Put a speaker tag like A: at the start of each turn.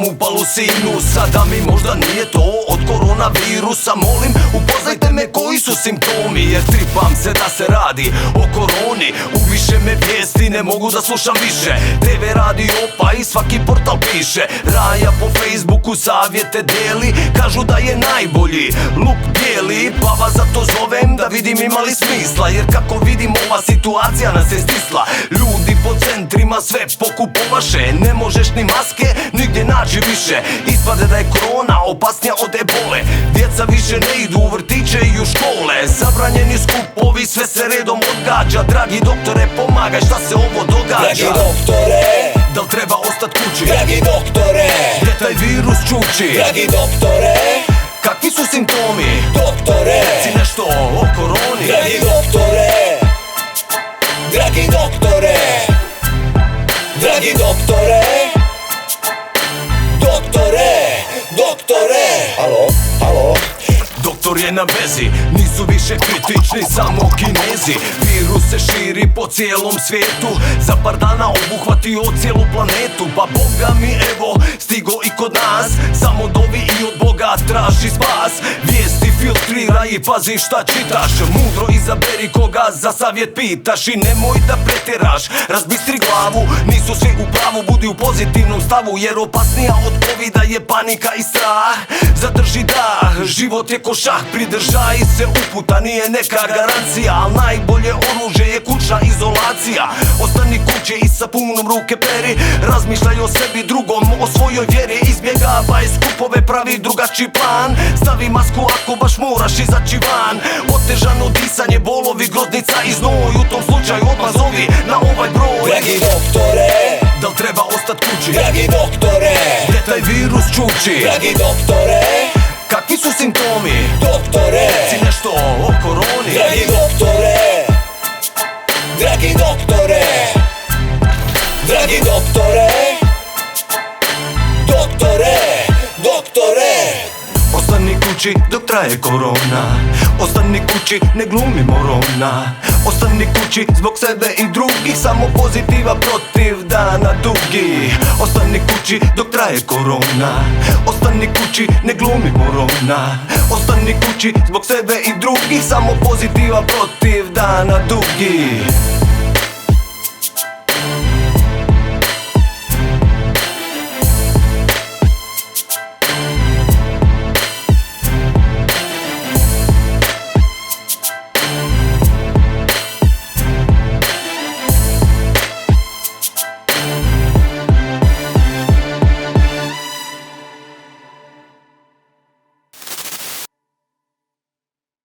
A: imam upalu sinus. Sada mi možda nije to od koronavirusa. Molim, upoznajte me koji su simptomi, jer tripam se da se radi o koroni. Uviše me vijesti, ne mogu da slušam više. TV, radio pa i svaki portal piše. Raja po Facebooku savjete deli, kažu da je najbolji luk bijeli. Pa vas zato zovem da vidim ima li smisla, jer kako vidim ova situacija nas je stisla. Ljudi po centrima sve pokupovaše, ne možeš ni maske nigdje naći više. Ispade da je korona opasnija od ebole. Djeca više ne idu u vrtiće i u škole. Zabranjeni skupovi, sve se redom odgađa. Dragi doktore, pomagaj, šta se ovo događa?
B: Dragi doktore,
A: da li treba ostat kući?
B: dragi doktore,
A: gdje taj virus čuči?
B: dragi doktore,
A: kakvi su simptomi?
B: doktore,
A: reci nešto o koroni.
B: dragi doktore, dragi doktore, dragi doktore, doktore, doktore. Alo, alo.
A: Doktor je na vezi, nisu više kritični samo Kinezi. Virus se širi po cijelom svijetu, za par dana obuhvatio cijelu planetu. Pa Boga mi evo, stigo i kod nas, samo dovi i od Boga traži spas. Vijesti filtriraj i pazi šta čitaš, mudro izaberi koga za savjet pitaš. I nemoj da pretjeraš, razbistri glavu, nisu svi u pravu, budi u pozitivnom stavu. Jer opasnija od covida je panika i strah. Zadrži dah, život je ko šah, pridržaj se uputa, nije neka garancija. Al najbolje oružje je kućna izolacija. Ostani kuće i sa punom ruke peri, razmišljaj o sebi drugom, o svojoj vjeri. Izbjegavaj skupove, pravi drugačiji plan. Stavi masku ako baš moraš izaći van. Otežano disanje, bolovi, groznica i znoj, u tom slučaju odmah zovi na ovaj broj.
B: Dragi doktore,
A: da li treba ostat kući?
B: dragi doktore,
A: gdje taj virus čuči?
B: dragi doktore,
A: kakvi su simptomi?
B: doktore,
A: reci nešto o koroni.
B: dragi doktore, dragi doktore, dragi doktore, doktore, doktore.
A: Ostani kući dok traje korona, ostani kući, ne glumi morona. Ostani kući zbog sebe i drugih, samo pozitiva protiv dana dugi. Ostani kući dok traje korona, ostani kući, ne glumi morona. Ostani kući zbog sebe i drugih, samo pozitiva protiv dana dugi.